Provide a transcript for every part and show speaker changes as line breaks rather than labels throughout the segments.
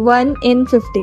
1 in 50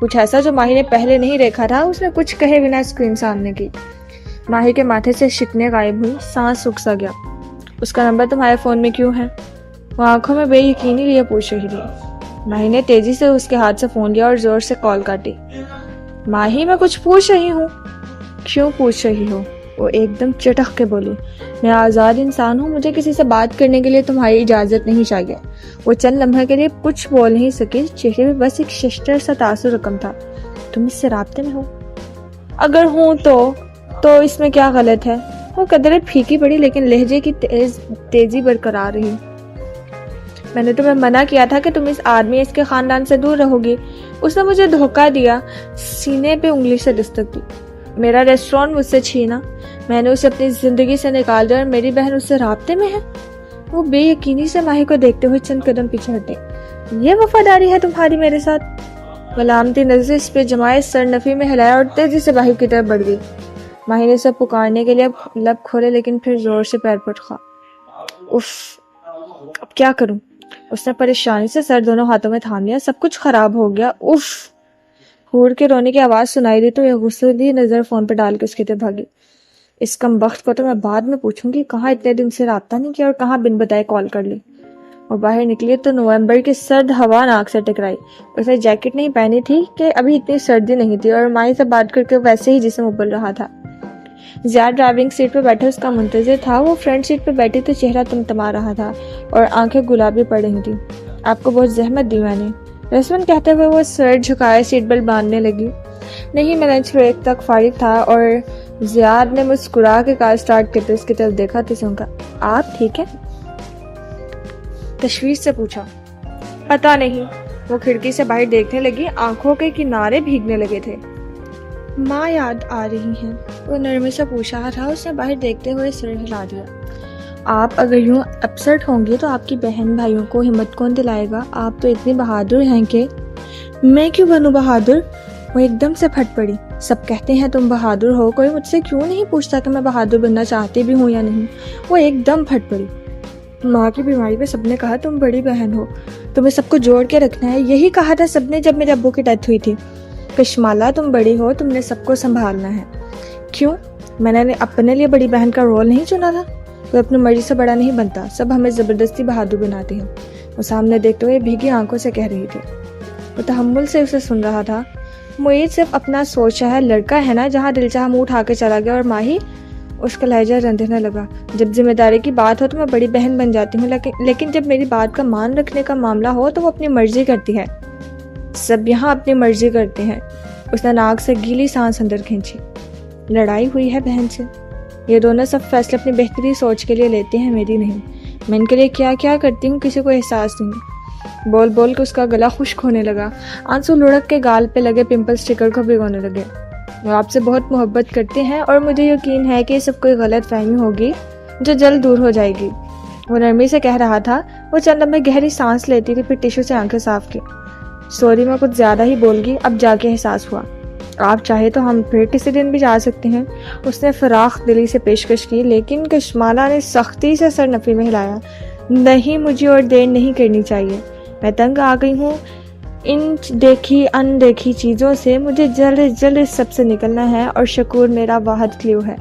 کچھ ایسا جو ماہی نے پہلے نہیں دیکھا تھا. اس نے کچھ کہے بنا اسکرین سامنے کی. ماہی کے ماتھے سے شکنیں غائب ہوئی, سانس رک سا گیا. اس کا نمبر تمہارے فون میں کیوں ہے؟ وہ آنکھوں میں بے یقینی لیے پوچھ رہی تھی. ماہی نے تیزی سے اس کے ہاتھ سے فون لیا اور زور سے کال کاٹی. ماہی میں کچھ پوچھ رہی ہوں. کیوں پوچھ رہی ہو؟ وہ ایک دم چٹک کے بولی. میں آزاد انسان ہوں, مجھے کسی سے بات کرنے کے لیے تمہاری اجازت نہیں چاہیے. وہ چند لمحے کے لیے کچھ بول نہیں سکی, چہرے میں بس ایک ششدر سا تاثر رقم تھا. تم اس سے رابطے میں ہو؟ اگر ہوں تو اس میں کیا غلط ہے؟ وہ قدرے پھیکی پڑی لیکن لہجے کی تیزی برقرار رہی. میں نے تمہیں منع کیا تھا کہ تم اس آدمی اس کے خاندان سے دور رہو گی. اس نے مجھے دھوکہ دیا. سینے پہ انگلی سے دستک دی. میرا ریسٹورانٹ مجھ سے چھینا. میں نے اسے اپنی زندگی سے نکال دیا اور میری بہن اس سے رابطے میں ہے. وہ بے یقینی سے ماہی کو دیکھتے ہوئے چند قدم پیچھے ہٹے. یہ وفاداری ہے تمہاری میرے ساتھ؟ ملامتی نظر اس پہ جمائے سر نفی میں ہلایا اور تیزی سے باہر کی طرف بڑھ گئی. ماہی نے اسے پکارنے کے لیے لب کھولے لیکن پھر زور سے پیر پر اٹھا. اف, اب کیا کروں؟ اس نے پریشانی سے سر دونوں ہاتھوں میں تھام لیا. سب کچھ خراب ہو گیا. اف. ہور کے رونے کی آواز سنائی دی تو یہ غصے نظر فون پہ ڈال کے اس کی طرف بھاگی. اس کم بخت کو تو میں بعد میں پوچھوں گی کہاں اتنے دن سے رابطہ نہیں کیا اور کہاں بن بتائے کال کر لی. اور باہر نکلی تو نومبر کی سرد ہوا ناک سے ٹکرائی. اس نے جیکٹ نہیں پہنی تھی کہ ابھی اتنی سردی نہیں تھی اور ماہی سے بات کر کے ویسے ہی جسم ابل رہا تھا. زیاد ڈرائیونگ سیٹ پہ بیٹھے اس کا منتظر تھا. وہ فرنٹ سیٹ پہ بیٹھی تو چہرہ تمتما رہا تھا اور آنکھیں گلابی پڑ رہی تھی. آپ کو بہت زحمت دی میں نے, رسمن کہتے ہوئے وہ سر جھکائے سیٹ بیلٹ باندھنے لگی. نہیں, میں لنچ بریک تک فارغ تھا. اور زیاد نے مسکرا کے کار سٹارٹ کرتے اس کی طرف دیکھا تو سن کہا, آپ ٹھیک ہے؟ تشویش سے پوچھا. پتا نہیں. وہ کھڑکی سے باہر دیکھنے لگی. آنکھوں کے کنارے بھیگنے لگے تھے. ماں یاد آ رہی ہیں؟ وہ نرمی سے پوچھا تھا. اس نے باہر دیکھتے ہوئے سر ہلا دیا. آپ اگر یوں اپسٹ ہوں گی تو آپ کی بہن بھائیوں کو ہمت کون دلائے گا؟ آپ تو اتنی بہادر ہیں کہ. میں کیوں بنوں بہادر؟ وہ ایک دم سے پھٹ پڑی. سب کہتے ہیں تم بہادر ہو, کوئی مجھ سے کیوں نہیں پوچھتا کہ میں بہادر بننا چاہتی بھی ہوں یا نہیں. وہ ایک دم پھٹ پڑی. ماں کی بیماری پہ سب نے کہا تم بڑی بہن ہو, تمہیں سب کو جوڑ کے رکھنا ہے. یہی کہا تھا سب نے جب میرے ابو کی ڈیتھ ہوئی تھی. کشمالہ تم بڑی ہو, تم نے سب کو سنبھالنا ہے. کیوں؟ میں نے اپنے لیے بڑی بہن کا رول نہیں چنا تھا. کوئی اپنی مرضی سے بڑا نہیں بنتا, سب ہمیں زبردستی بہادر بناتے ہیں. وہ سامنے دیکھتے ہوئے بھیگی آنکھوں سے کہہ رہی تھی. وہ تحمل سے اسے سن رہا تھا. معید صرف اپنا سوچا ہے, لڑکا ہے نا, جہاں دل چاہا منہ اٹھا کے چلا گیا. اور ماہی, اس کا لہجہ رندھنے لگا, جب ذمہ داری کی بات ہو تو میں بڑی بہن بن جاتی ہوں, لیکن جب میری بات کا مان رکھنے کا معاملہ ہو تو وہ اپنی مرضی کرتی ہے. سب یہاں اپنی مرضی کرتے ہیں. اس نے ناک سے گیلی سانس اندر کھینچی. لڑائی ہوئی ہے بہن سے. یہ دونوں سب فیصلے اپنی بہتری سوچ کے لیے لیتے ہیں, میری نہیں. میں ان کے لیے کیا کیا کرتی ہوں کسی کو احساس نہیں. بول بول کے اس کا گلا خشک ہونے لگا. آنسو لڑک کے گال پہ لگے پمپل سٹیکر کو بھگونے لگے. وہ آپ سے بہت محبت کرتے ہیں اور مجھے یقین ہے کہ یہ سب کوئی غلط فہمی ہوگی جو جلد دور ہو جائے گی. وہ نرمی سے کہہ رہا تھا. وہ چند لمحے گہری سانس لیتی تھی, پھر ٹیشو سے آنکھیں صاف کی. سوری, میں کچھ زیادہ ہی بول گئی. اب جا کے احساس ہوا. آپ چاہے تو ہم پھر کسی دن بھی جا سکتے ہیں. اس نے فراخ دلی سے پیشکش کی, لیکن کشمالہ نے سختی سے سر نفی میں ہلایا. نہیں, مجھے اور دیر نہیں کرنی چاہیے. میں تنگ آ گئی ہوں ان دیکھی ان دیکھی چیزوں سے. مجھے جلد جلد اس سب سے نکلنا ہے اور شکور میرا واحد کلیو ہے.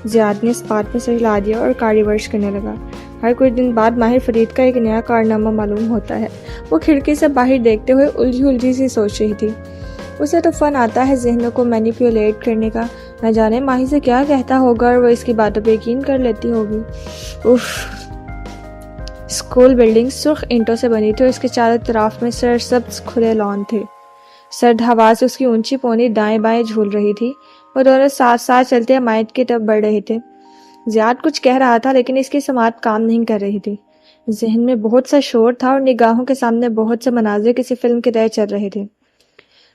زیاد نے اس بات میں سر ہلا دیا اور کار ریورس کرنے لگا. ہر کچھ دن بعد ماہر فرید کا ایک نیا کارنامہ معلوم ہوتا ہے. وہ کھڑکی سے باہر دیکھتے ہوئے الجھی سی سوچ رہی تھی. اسے تو فن آتا ہے ذہنوں کو مینیپولیٹ کرنے کا. نہ جانے ماہی سے کیا کہتا ہوگا اور وہ اس کی باتوں پہ یقین کر لیتی ہوگی. اسکول بلڈنگ سرخ اینٹوں سے بنی تھی اور اس کے چاروں طرف میں سرسبز کھلے لان تھے. سرد ہوا سے اس کی اونچی پونی دائیں بائیں جھول رہی تھی. وہ دونوں ساتھ ساتھ چلتے مائد کی طرف بڑھ رہے تھے. زیاد کچھ کہہ رہا تھا لیکن اس کی سماعت کام نہیں کر رہی تھی. ذہن میں بہت سا شور تھا اور نگاہوں کے سامنے بہت سے مناظر کسی فلم کے تحت چل رہے تھے.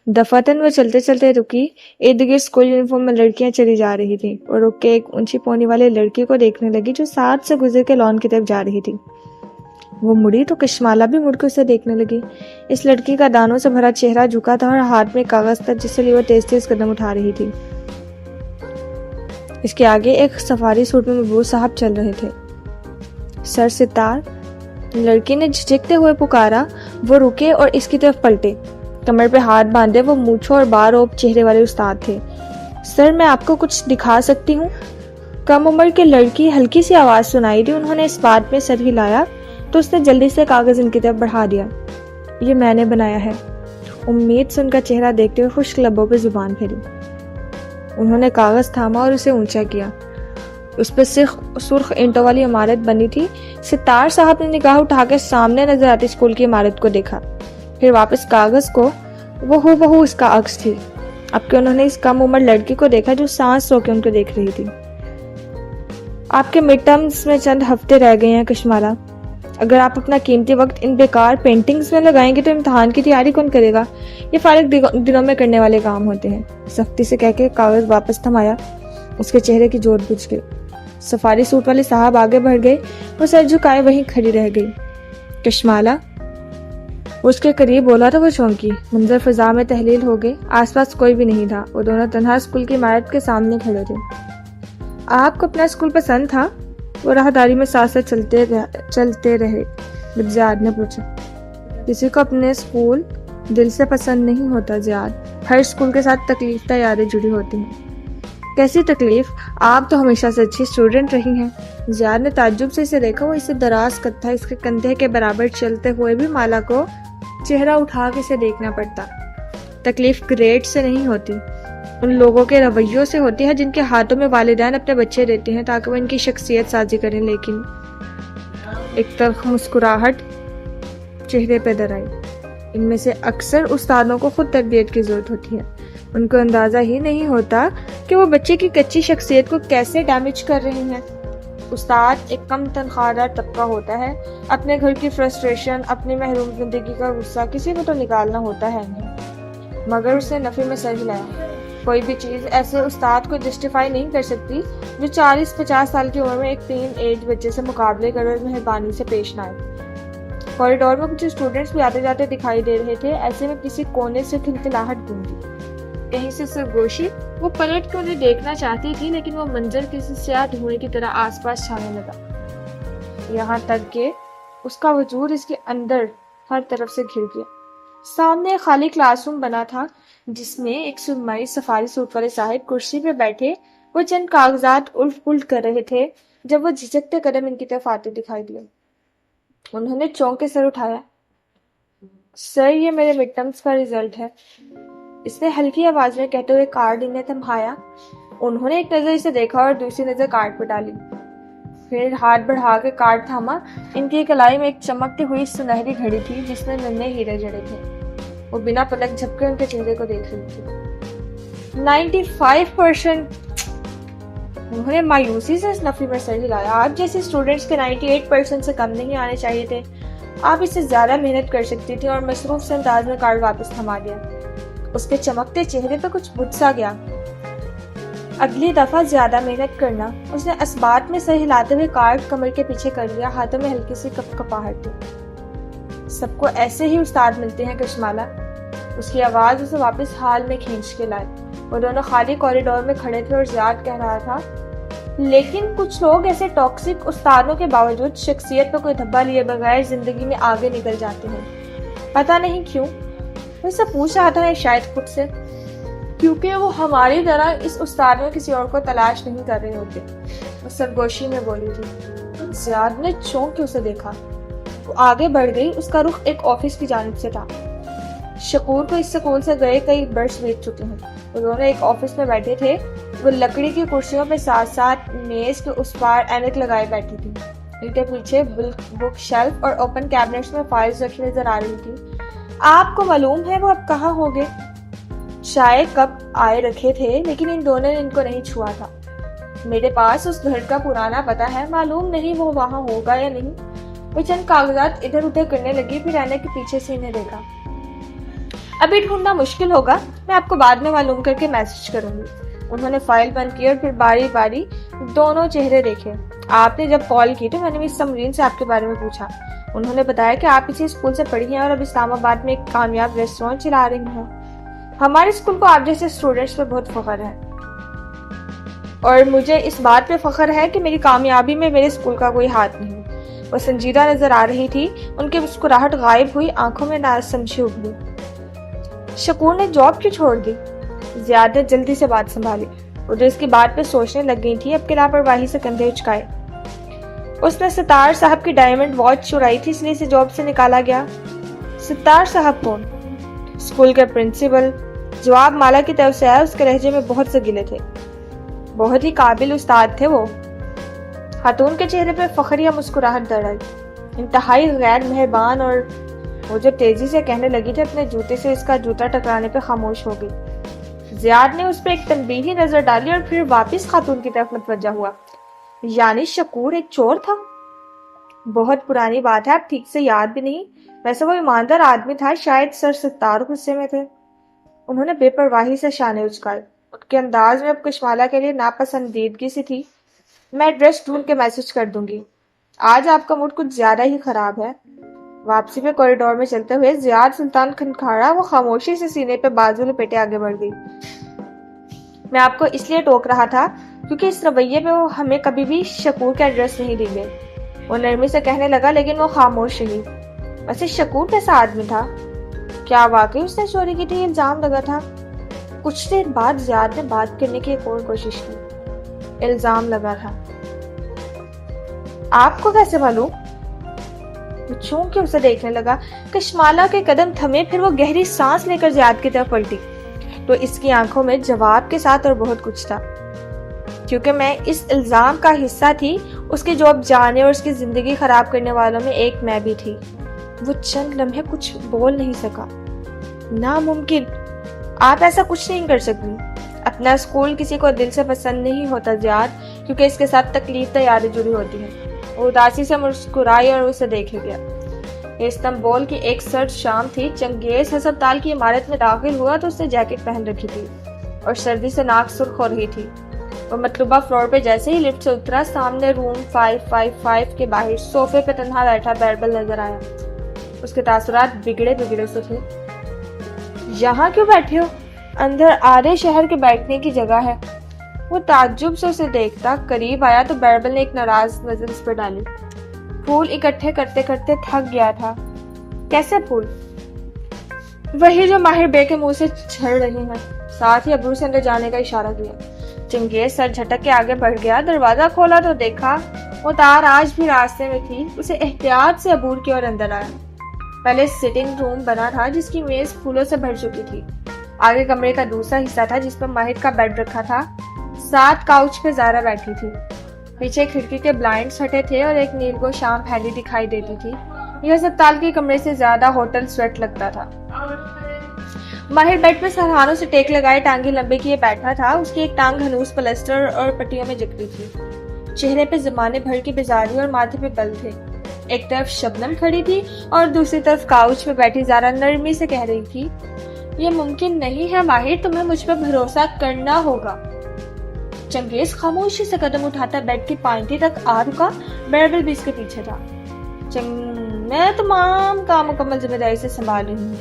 دفعتاً وہ چلتے چلتے رکی. ارد گرد اسکول یونیفارم میں لڑکیاں چلی جا رہی تھیں اور رک کے ایک اونچی پونی والے لڑکی کو دیکھنے لگی جو ساتھ سے گزر کے لان کی طرف جا رہی تھی. وہ مڑی تو کشمالہ بھی مڑ کے اسے دیکھنے لگی. اس لڑکی کا دانوں سے بھرا چہرہ جھکا تھا اور ہاتھ میں کاغذ تھا جس سے لیے وہ تیز تیز قدم اٹھا رہی تھی. اس کے آگے ایک سفاری سوٹ میں محبوب صاحب چل رہے تھے. سر ستار, لڑکی نے جھجکتے ہوئے پکارا. وہ رکے اور اس کی طرف پلٹے. کمر پہ ہاتھ باندھے وہ مونچھوں اور بار اوپ چہرے والے استاد تھے. سر میں آپ کو کچھ دکھا سکتی ہوں؟ کم عمر کی لڑکی ہلکی سی آواز سنائی دی. انہوں نے اس بات میں سر ہلایا تو اس نے جلدی سے کاغذ ان کی طرف بڑھا دیا. یہ میں نے بنایا ہے. امید سے ان کا چہرہ دیکھتے ہوئے خشک لبوں پہ زبان پھیری. انہوں نے کاغذ تھاما اور اسے اونچا کیا. اس پہ سرخ اینٹوں والی عمارت بنی تھی. ستار صاحب نے نگاہ اٹھا کے سامنے نظر آتی اسکول کی عمارت کو دیکھا، پھر واپس کاغذ کو. وہ ہو بہو اس کا عکس تھی. اب کہ انہوں نے اس کم عمر لڑکی کو دیکھا جو سانس رو کے ان کو دیکھ رہی تھی. آپ کے مڈ ٹرمز میں چند ہفتے رہ گئے ہیں کشمالا. اگر آپ اپنا قیمتی وقت ان بیکار پینٹنگز میں لگائیں گے تو امتحان کی تیاری کون کرے گا؟ یہ فارغ دنوں میں کرنے والے کام ہوتے ہیں. سختی سے کہہ کے کاغذ واپس تھمایا. اس کے چہرے کی جوت بجھ گئی. سفاری سوٹ والے صاحب آگے بڑھ گئے. وہ سر جھکائے وہیں کھڑی رہ گئی. کشمالا اس کے قریب بولا تو وہ چونکی. منظر فضا میں تحلیل ہو گئے. آس پاس کوئی بھی نہیں تھا. وہ دونوں تنہا اسکول کی عمارت کے سامنے کھڑے تھے. آپ کو اپنا اسکول پسند تھا؟ وہ راہداری میں ساتھ ساتھ چلتے رہے. زیاد نے پوچھا. کسی کو اپنے اسکول دل سے پسند نہیں ہوتا زیاد. ہر اسکول کے ساتھ تکلیف دہ یادیں جڑی ہوتی ہیں. کیسی تکلیف؟ آپ تو ہمیشہ سے اچھی اسٹوڈنٹ رہی ہیں. زیاد نے تعجب سے اسے دیکھا. وہ اسے دراز قد تھا. اس کے کندھے کے برابر چلتے ہوئے بھی مالا کو چہرہ اٹھا کے اسے دیکھنا پڑتا. تکلیف گریڈ سے نہیں ہوتی، ان لوگوں کے رویوں سے ہوتی ہے جن کے ہاتھوں میں والدین اپنے بچے دیتے ہیں تاکہ وہ ان کی شخصیت سازی کریں. لیکن ایک تلخ مسکراہٹ چہرے پہ در آئی. ان میں سے اکثر استادوں کو خود تربیت کی ضرورت ہوتی ہے. ان کو اندازہ ہی نہیں ہوتا کہ وہ بچے کی کچی شخصیت کو کیسے ڈیمیج کر رہے ہیں. استاد ایک کم تنخواہ دار طبقہ ہوتا ہے. اپنے گھر کی فرسٹریشن، اپنی محروم زندگی کا غصہ کسی کو تو نکالنا ہوتا ہے نہیں. مگر اس نے نفی میں سر ہلایا. کوئی بھی چیز ایسے استاد کو جسٹیفائی نہیں کر سکتی جو 40-50 سال کی عمر میں ایک ٹین ایج بچے سے مقابلے کرے اور مہربانی سے پیش نہ آئے. کوریڈور میں کچھ اسٹوڈنٹس بھی آتے جاتے دکھائی دے رہے تھے. ایسے میں کسی کونے سے کھلکھلاہٹ گونجی. کہیں سے سرگوشی. وہ پلٹ کے انہیں دیکھنا چاہتی تھی لیکن وہ منظر کسی سیاہ دھوئیں کی طرح آس پاس چھانے لگا. یہاں تک کہ اس کا وجود اس کے اندر ہر طرف سے گھر گیا. سامنے ایک خالی کلاس روم بنا تھا جس میں ایک سرمائی سفاری سوٹ والے صاحب کرسی پہ بیٹھے وہ چند کاغذات الٹ پلٹ کر رہے تھے جب وہ جھجکتے قدم ان کی طرف آتے دکھائی دیے. انہوں نے چونک کے سر اٹھایا. سر یہ میرے مڈ ٹرمز کا ریزلٹ ہے. اس نے ہلکی آواز میں کہتے ہوئے کارڈ انہیں تھمایا. انہوں نے ایک نظر اسے دیکھا اور دوسری نظر کارڈ پہ ڈالی. پھر ہاتھ بڑھا کے کارڈ تھاما. ان کی کلائی میں ایک چمکتی ہوئی سنہری گھڑی تھی جس میں ننھے ہیرے جڑے تھے. وہ بنا پلک جھپکے ان کے چہرے کو دیکھ رہی تھی. 95%. انہوں نے مایوسی سے اس نفی میں سر ہلایا. آپ جیسے اسٹوڈنٹس کے 98% سے کم نہیں آنے چاہیے تھے. آپ اس سے زیادہ محنت کر سکتی تھی. اور مصروف سے انداز میں کارڈ واپس تھما دیا. اس کے چمکتے چہرے پہ کچھ بجھ سا گیا. اگلی دفعہ زیادہ محنت کرنا. اس نے اسبات میں سر ہلاتے ہوئے کارڈ کمر کے پیچھے کر لیا. ہاتھوں میں ہلکی سی کپاہٹ تھی. سب کو ایسے ہی استاد ملتے ہیں کشمالا. اس کی آواز اسے واپس حال میں کھینچ کے لائے. وہ دونوں خالی کوریڈور میں کھڑے تھے اور زیاد کہہ رہا تھا لیکن کچھ لوگ ایسے ٹاکسک استادوں کے باوجود شخصیت پہ کوئی دھبا لیے بغیر زندگی میں آگے نکل جاتے ہیں. پتہ نہیں کیوں. وہ اسے پوچھ رہا تھا شاید خود سے کیونکہ وہ ہماری طرح اس استاد میں کسی اور کو تلاش نہیں کر رہے ہوتے. وہ سرگوشی میں بولی تھی. زیاد نے چونک کے اسے دیکھا. وہ آگے بڑھ گئی. اس کا رخ ایک آفس کی جانب سے تھا. شکور کو اس سکول سے گئے کئی برس بیت چکے ہیں. وہ دونوں ایک آفس میں بیٹھے تھے. وہ لکڑی کی کرسیوں پہ ساتھ ساتھ میز کے اس پار اینک لگائے بیٹھی تھی. ان کے پیچھے بک شیلف اور اوپن کیبنٹس میں فائلز رکھی نظر آ رہی تھی. آپ کو معلوم ہے وہ اب کہاں ہوں گے؟ شاید کب آئے رکھے تھے لیکن ان دونوں نے ان کو نہیں چھوا تھا. میرے پاس اس گھر کا پرانا پتہ ہے. معلوم نہیں وہ وہاں ہوگا یا نہیں. وہ چند کاغذات ادھر ادھر کرنے لگی. پھر اینک کے پیچھے سے انہیں دیکھا. ابھی ڈھونڈنا مشکل ہوگا. میں آپ کو بعد میں معلوم کر کے میسج کروں گی. انہوں نے فائل بند کی اور پھر باری باری دونوں چہرے دیکھے. آپ نے جب کال کی تو میں نے مس سمرین سے آپ کے بارے میں پوچھا. انہوں نے بتایا کہ آپ اسی اسکول سے پڑھی ہیں اور اب اسلام آباد میں ایک کامیاب ریسٹورینٹ چلا رہی ہیں. ہمارے اسکول کو آپ جیسے اسٹوڈنٹس پہ بہت فخر ہے اور مجھے اس بات پہ فخر ہے کہ میری کامیابی میں میرے اسکول کا کوئی ہاتھ نہیں. وہ سنجیدہ نظر آ رہی تھی. ان کی مسکراہٹ غائب ہوئی. آنکھوں میں ناسمجھی ابلی. شکور نے جاب کیوں چھوڑ دی؟ زیاد نے جلدی سے بات سنبھالی. وہ جو اس کی بات پہ سوچنے لگ گئی تھی اب کی لاپرواہی سے کندھے اچکائے. اس نے ستار صاحب کی ڈائمنڈ واچ چرائی تھی اس لیے اسے جاب سے نکالا گیا. ستار صاحب کون؟ اسکول کے پرنسپل. جواب مالا کی طرف سے آیا. اس کے لہجے میں بہت سے گلے تھے. بہت ہی قابل استاد تھے وہ. خاتون کے چہرے پہ فخریہ مسکراہٹ در آئی. انتہائی غیر مہربان. اور وہ جو تیزی سے کہنے لگی تھی اپنے جوتے سے اس کا جوتا ٹکرانے پہ خاموش ہو گئی. زیاد نے اس پہ ایک تنبیہی نظر ڈالی اور پھر واپس خاتون کی طرف متوجہ ہوا. یعنی شکور ایک چور تھا؟ بہت پرانی بات ہے, اب ٹھیک سے یاد بھی نہیں. ویسے وہ ایماندار آدمی تھا. شاید سر ستار غصے میں تھے. انہوں نے بے پرواہی سے شانے اچکائے. ان کے انداز میں اب کشمالہ کے لیے ناپسندیدگی سی تھی. میں ایڈریس ڈھونڈ کے میسج کر دوں گی. آج آپ کا موڈ کچھ زیادہ ہی خراب ہے. واپسی پہ کوریڈور میں چلتے ہوئے زیاد سلطان کھنکھاڑا. وہ خاموشی سے سینے پہ بازو لپیٹے آگے بڑھ گئی. میں آپ کو اس لیے ٹوک رہا تھا کیونکہ اس رویے پہ وہ ہمیں کبھی بھی شکور کا ایڈریس نہیں دیں گے. وہ نرمی سے کہنے لگا لیکن وہ خاموش رہی. ویسے شکور کیسا آدمی تھا؟ کیا واقعی اس نے چوری کی تھی؟ الزام لگا تھا. کچھ دیر بعد زیاد نے بات کرنے کی ایک اور کوشش کی. الزام لگا تھا. آپ کو کیسے معلوم؟ چونکہ اسے دیکھنے لگا. کشمالہ کے قدم تھمے. پھر وہ گہری سانس لے کر زیاد کی طرف پلٹی تو اس کی آنکھوں میں جواب کے ساتھ اور بہت کچھ تھا. کیونکہ میں اس الزام کا حصہ تھی. اس کی جاب جانے اور اس کی زندگی خراب کرنے والوں میں ایک میں بھی تھی. وہ چند لمحے کچھ بول نہیں سکا. ناممکن. آپ ایسا کچھ نہیں کر سکتی. اپنا اسکول کسی کو دل سے پسند نہیں ہوتا زیاد, کیونکہ اس کے ساتھ تکلیف تیاری جڑی ہوتی ہے. وہ اداسی سے مسکرائی اور اسے دیکھے گیا. استنبول کی ایک سرد شام تھی. چنگیز ہسپتال کی عمارت میں داخل ہوا تو اس نے جیکٹ پہن رکھی تھی اور سردی سے ناک سرخ ہو رہی تھی. وہ مطلوبہ فلور پہ جیسے ہی لفٹ سے اترا سامنے روم 555 کے باہر صوفے پہ تنہا بیٹھا بیربل نظر آیا. اس کے تاثرات بگڑے سے تھے. یہاں کیوں بیٹھے ہو؟ اندر آرے شہر کے بیٹھنے کی جگہ ہے. وہ تعجب سے اسے دیکھتا قریب آیا تو بیربل نے ایک ناراض نظر اس پہ ڈالی. پھول اکٹھے کرتے کرتے تھک گیا تھا. کیسے پھول؟ وہی جو ماہر بے کے منہ سے جھڑ رہے ہیں. ساتھ ہی ابرو سے اندر جانے کا اشارہ کیا. چنگیز سر جھٹک کے آگے بڑھ گیا. دروازہ کھولا تو دیکھا وہ تار آج بھی راستے میں تھی. اسے احتیاط سے عبور کی اور اندر آیا. پہلے سٹنگ روم بنا تھا جس کی میز پھولوں سے بھر چکی تھی. آگے کمرے کا دوسرا حصہ تھا جس پر ماہر کا بیڈ رکھا تھا. ساتھ کاؤچ پہ زارا بیٹھی تھی. پیچھے کھڑکی کے بلائنڈز ہٹے تھے اور ایک نیلگو شام پھیلی دکھائی دیتی تھی. یہ ہسپتال کے کمرے سے زیادہ ہوٹل سویٹ لگتا تھا. ماہر بیڈ پہ سرہانوں سے ٹیک لگائے ٹانگیں لمبے کیے بیٹھا تھا. اس کی ایک ٹانگ ہنوز پلسٹر اور پٹیوں میں جکڑی تھی. چہرے پہ زمانے بھر کی بیزاری اور ماتھے پہ بل تھے. ایک طرف شبنم کھڑی تھی اور دوسری طرف کاؤچ پہ بیٹھی زارا نرمی سے کہہ رہی تھی یہ ممکن نہیں ہے ماہر, تمہیں مجھ پہ بھروسہ کرنا ہوگا. چنگیز خاموشی سے قدم اٹھاتا بیڈ کی پائنٹی تک آ رکا. بیربل بھی اس کے پیچھے تھا. میں تمام کام مکمل ذمہ داری سے سنبھال رہی ہوں.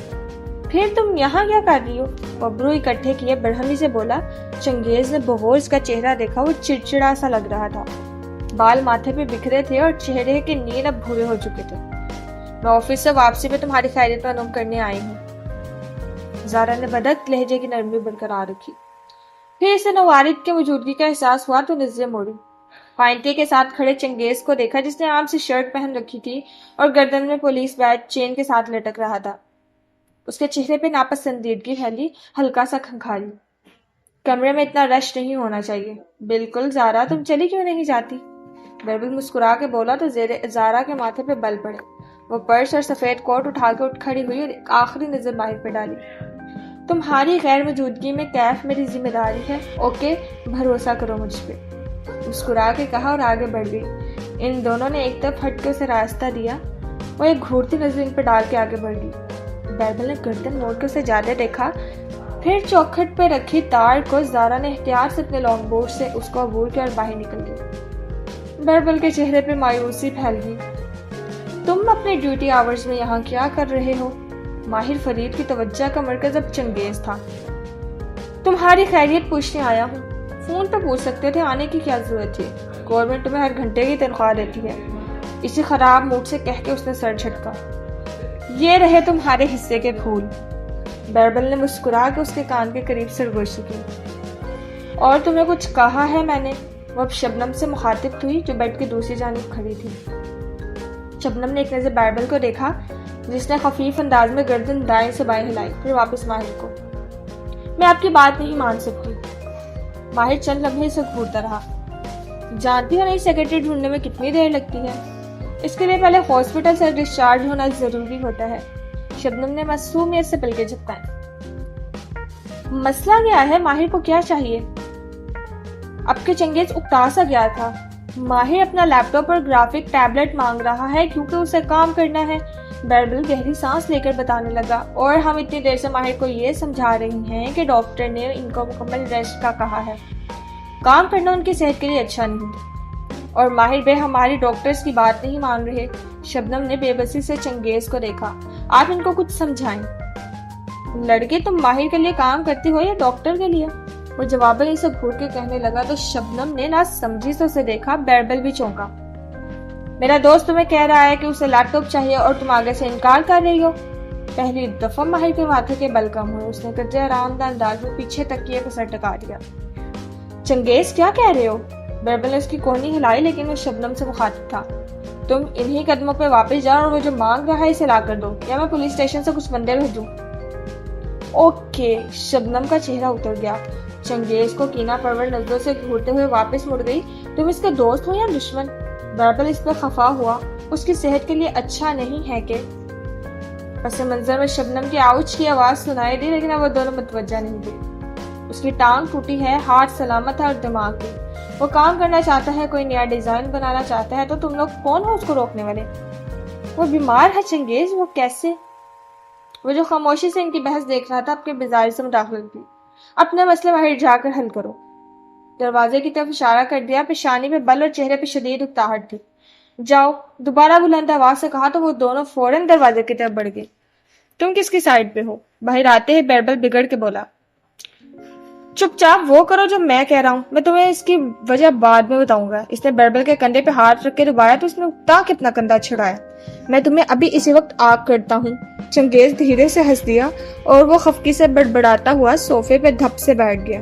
پھر تم یہاں کیا کر رہی ہو؟ ابرو اکٹھے کیے برہمی سے بولا. چنگیز نے بغور کا چہرہ دیکھا. وہ چڑچڑا سا لگ رہا تھا. بال ماتھے پہ بکھرے تھے اور چہرے کے نیل اب بھورے ہو چکے تھے. میں آفس سے واپسی پہ تمہاری خیریت معلوم کرنے آئی ہوں. زارا نے بدک لہجے کی نرمی برقرار رکھی. پھر اسے نوارد کے موجودگی کا احساس ہوا تو نظریں موڑی. پائنٹے کے ساتھ کھڑے چنگیز کو دیکھا جس نے عام سے شرٹ پہن رکھی تھی اور گردن میں پولیس بیج چین کے ساتھ لٹک رہا تھا. اس کے چہرے پہ ناپسندیدگی پھیلی. ہلکا سا کھنکھالی. کمرے میں اتنا رش نہیں ہونا چاہیے. بالکل زارا, تم چلی کیوں نہیں جاتی؟ بیربل مسکرا کے بولا تو زارا کے ماتھے پہ بل پڑے. وہ پرس اور سفید کوٹ اٹھا کے اٹھ کھڑی ہوئی اور ایک آخری نظر ماہر پہ ڈالی. تمہاری غیر موجودگی میں کیف میری ذمہ داری ہے. اوکے, بھروسہ کرو مجھ پہ. مسکرا کے کہا اور آگے بڑھ گئی. ان دونوں نے ایک طرف ہٹ کے اسے راستہ دیا. وہ ایک گھورتی نظر ان پہ ڈال کے آگے بڑھ گئی. بیربل نے گردن موڑ کے اسے جاتے دیکھا. پھر چوکھٹ پہ رکھی تار کو زارا نے احتیاط سے اپنے لانگ بورڈ سے اس کو عبور کیا اور باہر نکل گئی. بیربل کے چہرے پہ مایوسی پھیل گئی. تم اپنے ڈیوٹی آورز میں یہاں کیا کر رہے ہو؟ ماہر فرید کی توجہ کا مرکز اب چنگیز تھا. تمہاری خیریت پوچھنے آیا ہوں. فون پہ پوچھ سکتے تھے, آنے کی کیا ضرورت تھی؟ گورنمنٹ تمہیں ہر گھنٹے کی تنخواہ دیتی ہے. اسی خراب موڈ سے کہہ کے اس نے سر جھٹکا. یہ رہے تمہارے حصے کے پھول. بیربل نے مسکرا کے اس کے کان کے قریب سرگوشی کی۔ اور تمہیں کچھ کہا ہے میں نے؟ وہ اب شبنم سے مخاطب ہوئی جو بیڈ کی دوسری جانب کھڑی تھی۔ شبنم نے ایک نظر بیربل کو دیکھا جس نے خفیف انداز میں گردن دائیں سے بائیں ہلائی، پھر واپس ماہر کو۔ میں آپ کی بات نہیں مان سکتی۔ ماہر چند لمحے سے گھورتا رہا۔ جانتی ہو نہیں سیکرٹری ڈھونڈنے میں کتنی دیر لگتی ہے؟ اس کے لیے پہلے ہاسپٹل سے ڈسچارج ہونا ضروری ہوتا ہے۔ شبنم نے معصومیت سے پلکیں جھپکائیں۔ مسئلہ کیا ہے؟ ماہر کو کیا چاہیے؟ اب کے چنگیز اکتا سا گیا تھا۔ ماہر اپنا لیپ ٹاپ اور گرافک ٹیبلٹ مانگ رہا ہے کیونکہ اسے کام کرنا ہے۔ بیربل گہری سانس لے کر بتانے لگا، اور ہم اتنی دیر سے ماہر کو یہ سمجھا رہی ہیں کہ ڈاکٹر نے ان کو مکمل ریسٹ کا کہا ہے۔ کام کرنا ان کی صحت کے لیے اچھا نہیں، اور ماہر بے ہماری ڈاکٹرز کی بات نہیں مان رہے۔ شبنم نے بے بسی سے چنگیز کو دیکھا۔ آپ ان کو کچھ سمجھائیں۔ لڑکے تم ماہر کے لیے کام کرتی ہو یا ڈاکٹر کے لیے؟ وہ جواباً اسے گھور کے کہنے لگا تو شبنم نے نہ سمجھی سے اسے دیکھا۔ بیربل بھی چونکا۔ میرا دوست تمہیں کہہ رہا ہے کہ اسے لیپ ٹاپ چاہیے اور تم آگے سے انکار کر رہی ہو۔ پہلی دفعہ ماہر کے ماتھے کے بل کم ہوئے۔ اس نے قدرے آرام دہ انداز میں پیچھے تکیے پہ سر ٹکا دیا۔ چنگیز کیا کہہ رہے ہو؟ بیربل نے اس کی کونی ہلائی لیکن وہ شبنم سے مخاطب تھا۔ تم انہی قدموں پہ واپس جاؤ اور وہ جو مانگ رہا ہے اسے لا کر دو، یا میں پولیس اسٹیشن سے کچھ بندے بھیجوں۔ اوکے۔ شبنم کا چہرہ اتر گیا۔ چنگیز کو کینہ پرور نظروں سے گھورتے ہوئے واپس مڑ گئی۔ تم اس کے دوست ہو یا دشمن؟ بیربل اس پہ خفا ہوا۔ اس کی صحت کے لیے اچھا نہیں ہے کہ… پس منظر میں شبنم کی آؤچ کی آواز سنائی دی لیکن اب وہ دونوں متوجہ نہیں تھے۔ اس کی ٹانگ ٹوٹی ہے، ہاتھ سلامت ہے اور دماغ بھی۔ وہ کام کرنا چاہتا ہے، کوئی نیا ڈیزائن بنانا چاہتا ہے، تو تم لوگ کون ہو اس کو روکنے والے؟ وہ بیمار ہے چنگیز۔ وہ کیسے؟ وہ جو خاموشی سے ان کی بحث دیکھ رہا تھا اب کے بظاہر سے مداخلت کی۔ اپنے مسئلے باہر جا کر حل کرو۔ دروازے کی طرف اشارہ کر دیا۔ پیشانی پہ بل اور چہرے پہ شدید اکتاہٹ تھی۔ جاؤ، دوبارہ بلند آواز سے کہا تو وہ دونوں فوراً دروازے کی طرف بڑھ گئے۔ تم کس کی سائڈ پہ ہو؟ باہر آتے ہی بیربل بگڑ کے بولا۔ چپ چاپ وہ کرو جو میں کہہ رہا ہوں، میں تمہیں اس کی وجہ بعد میں بتاؤں گا۔ اس نے بیربل کے کندھے پہ ہاتھ رکھ کے دبایا تو اس نے اکتا کتنا کندھا چھڑایا۔ میں تمہیں ابھی اسی وقت آگ کرتا ہوں۔ چنگیز دھیرے سے ہنس دیا اور وہ خفقی سے بڑبڑاتا ہوا صوفے پہ دھپ سے بیٹھ گیا۔